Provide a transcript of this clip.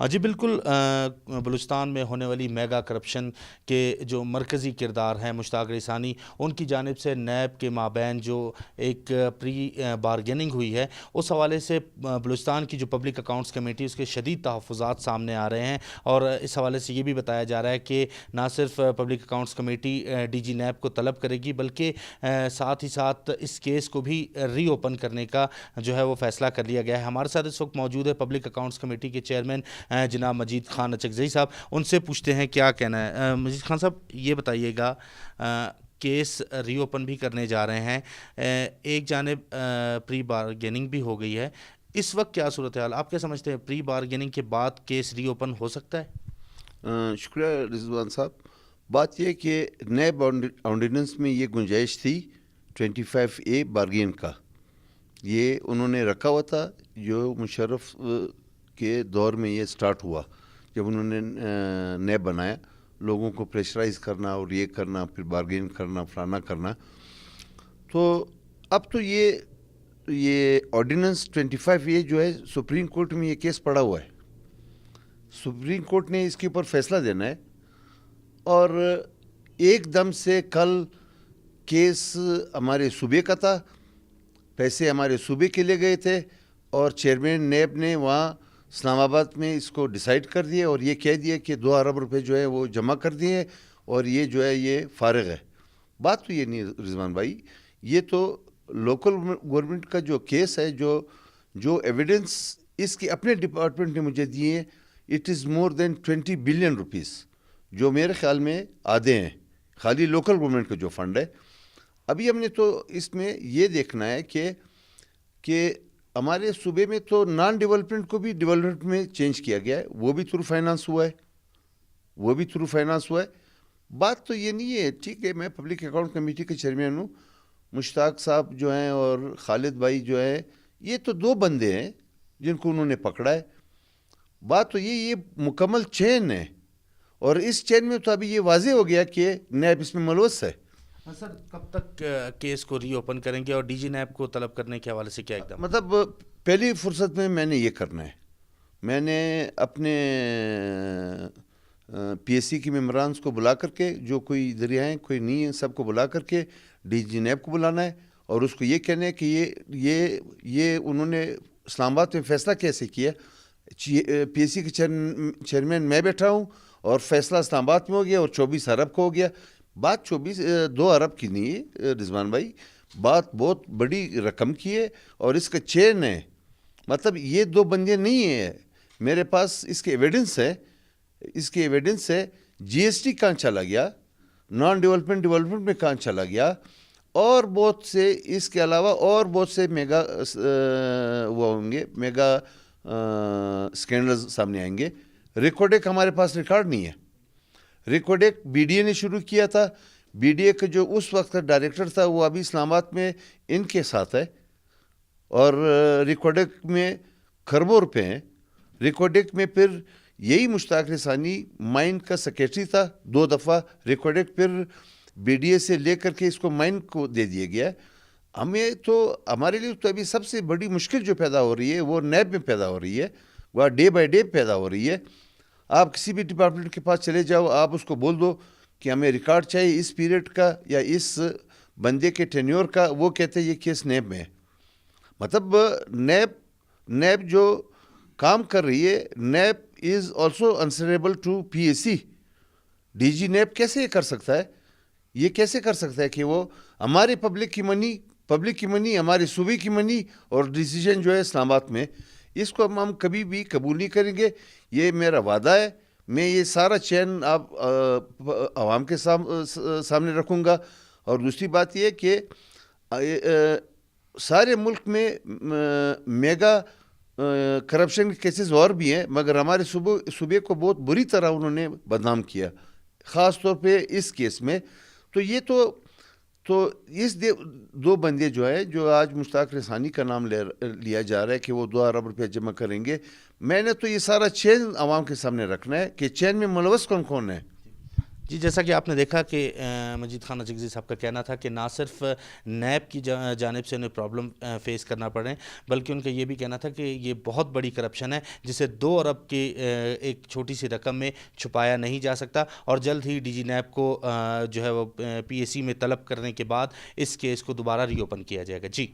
جی بالکل، بلوچستان میں ہونے والی میگا کرپشن کے جو مرکزی کردار ہیں مشتاق ریسانی، ان کی جانب سے نیب کے مابین جو ایک پری بارگیننگ ہوئی ہے، اس حوالے سے بلوچستان کی جو پبلک اکاؤنٹس کمیٹی اس کے شدید تحفظات سامنے آ رہے ہیں، اور اس حوالے سے یہ بھی بتایا جا رہا ہے کہ نہ صرف public accounts committee D G NAB کو طلب کرے گی، بلکہ ساتھ ہی ساتھ اس کیس کو بھی ری اوپن کرنے کا جو ہے وہ فیصلہ کر لیا گیا ہے۔ ہمارے ساتھ اس وقت موجود ہے پبلک اکاؤنٹس کمیٹی کے چیئرمین جناب مجید خان اچکزئی صاحب، ان سے پوچھتے ہیں کیا کہنا ہے۔ مجید خان صاحب، یہ بتائیے گا، کیس ری اوپن بھی کرنے جا رہے ہیں، ایک جانب پری بارگیننگ بھی ہو گئی ہے، اس وقت کیا صورتحال؟ آپ کیا سمجھتے ہیں، پری بارگیننگ کے بعد کیس ری اوپن ہو سکتا ہے؟ شکریہ رضوان صاحب۔ بات یہ کہ نیب آرڈیننس میں یہ گنجائش تھی 25A بارگین کا، یہ انہوں نے رکھا ہوا تھا، جو مشرف کے دور میں یہ سٹارٹ ہوا، جب انہوں نے نیب بنایا، لوگوں کو پریشرائز کرنا اور یہ کرنا، پھر بارگین کرنا، فلانا کرنا۔ تو اب تو یہ آرڈیننس 25A جو ہے سپریم کورٹ میں یہ کیس پڑا ہوا ہے، سپریم کورٹ نے اس کے اوپر فیصلہ دینا ہے، اور ایک دم سے کل کیس ہمارے صوبے کا تھا، پیسے ہمارے صوبے کے لے گئے تھے، اور چیئرمین نیب نے وہاں اسلام آباد میں اس کو ڈیسائیڈ کر دیا اور یہ کہہ دیا کہ 2 ارب روپے جو ہے وہ جمع کر دیے، اور یہ جو ہے یہ فارغ ہے۔ بات تو یہ نہیں رضوان بھائی، یہ تو لوکل گورنمنٹ کا جو کیس ہے، جو ایویڈنس اس کے اپنے ڈپارٹمنٹ نے مجھے دیے، it is more than 20 billion rupees, جو میرے خیال میں آدھے ہیں خالی لوکل گورنمنٹ کا جو فنڈ ہے۔ ابھی ہم نے تو اس میں یہ دیکھنا ہے کہ ہمارے صوبے میں تو نان ڈیولپمنٹ کو بھی ڈیولپمنٹ میں چینج کیا گیا ہے، وہ بھی تھرو فائنانس ہوا ہے، بات تو یہ نہیں ہے۔ ٹھیک ہے، میں پبلک اکاؤنٹ کمیٹی کے چیئرمین ہوں، مشتاق صاحب جو ہیں اور خالد بھائی جو ہیں، یہ تو 2 بندے ہیں جن کو انہوں نے پکڑا ہے۔ بات تو یہ مکمل چین ہے، اور اس چین میں تو ابھی یہ واضح ہو گیا کہ نیب اس میں ملوث ہے۔ سر، کب تک کیس کو ری اوپن کریں گے، اور ڈی جی نیب کو طلب کرنے کے حوالے سے کیا اقدام؟ مطلب پہلی فرصت میں نے یہ کرنا ہے، میں نے اپنے پی ایس سی کی ممبرانس کو بلا کر کے، جو کوئی ذریعہ ہیں کوئی نہیں ہے، سب کو بلا کر کے ڈی جی نیب کو بلانا ہے، اور اس کو یہ کہنا ہے کہ یہ انہوں نے اسلام آباد میں فیصلہ کیسے کیا۔ پی ایس سی کے چیئرمین میں بیٹھا ہوں، اور فیصلہ اسلام آباد میں ہو گیا اور 24 ارب کو ہو گیا۔ بات 2 ارب کی نہیں ہے رضوان بھائی، بات بہت بڑی رقم کی ہے، اور اس کا چین ہے، مطلب یہ 2 بندے نہیں ہیں، میرے پاس اس کے ایویڈنس ہے، جی ایس ٹی کہاں چلا گیا، نان ڈیولپمنٹ میں کہاں چلا گیا، اور بہت سے اس کے علاوہ اور بہت سے میگا وہ ہوں گے، میگا اسکینڈلز سامنے آئیں گے۔ ریکارڈ ہمارے پاس ریکارڈ نہیں ہے، ریکارڈ بی ڈی اے نے شروع کیا تھا، بی ڈی اے کا جو اس وقت کا ڈائریکٹر تھا وہ ابھی اسلام آباد میں ان کے ساتھ ہے، اور ریکارڈ میں کھربوں روپے ہیں۔ ریکارڈ میں پھر یہی مشتاق ریسانی مائن کا سیکریٹری تھا 2 دفعہ، ریکارڈ پھر بی ڈی اے سے لے کر کے اس کو مائن کو دے دیا گیا۔ ہمارے لیے تو ابھی سب سے بڑی مشکل جو پیدا ہو رہی ہے وہ نیب میں پیدا ہو رہی ہے، وہ ڈے بائی ڈے پیدا ہو رہی ہے۔ آپ کسی بھی ڈپارٹمنٹ کے پاس چلے جاؤ، آپ اس کو بول دو کہ ہمیں ریکارڈ چاہیے اس پیریڈ کا یا اس بندے کے ٹینیور کا، وہ کہتے ہیں یہ کیس نیب میں ہے۔ مطلب نیب جو کام کر رہی ہے، NAB is also answerable to P S C. D G NAB کیسے یہ کر سکتا ہے؟ یہ کیسے کر سکتا ہے کہ وہ ہمارے پبلک کی منی ہمارے صوبے کی منی، اور ڈیسیجن جو ہے اسلام آباد میں، اس کو ہم کبھی بھی قبول نہیں کریں گے۔ یہ میرا وعدہ ہے، میں یہ سارا چین آپ عوام کے سامنے رکھوں گا۔ اور دوسری بات یہ کہ سارے ملک میں میگا کرپشن کے کیسز اور بھی ہیں، مگر ہمارے صوبے کو بہت بری طرح انہوں نے بدنام کیا، خاص طور پہ اس کیس میں۔ تو یہ تو اس 2 بندے جو ہے، جو آج مشتاق ریسانی کا نام لیا جا رہا ہے کہ وہ 2 ارب روپے جمع کریں گے، میں نے تو یہ سارا چین عوام کے سامنے رکھنا ہے کہ چین میں ملوث کون ہے۔ جی، جیسا کہ آپ نے دیکھا کہ مجید خان اچکزئی صاحب کا کہنا تھا کہ نہ صرف نیب کی جانب سے انہیں پرابلم فیس کرنا پڑ رہے ہیں، بلکہ ان کا یہ بھی کہنا تھا کہ یہ بہت بڑی کرپشن ہے جسے 2 ارب کی ایک چھوٹی سی رقم میں چھپایا نہیں جا سکتا، اور جلد ہی ڈی جی نیب کو جو ہے وہ پی اے سی میں طلب کرنے کے بعد اس کیس کو دوبارہ ری اوپن کیا جائے گا. جی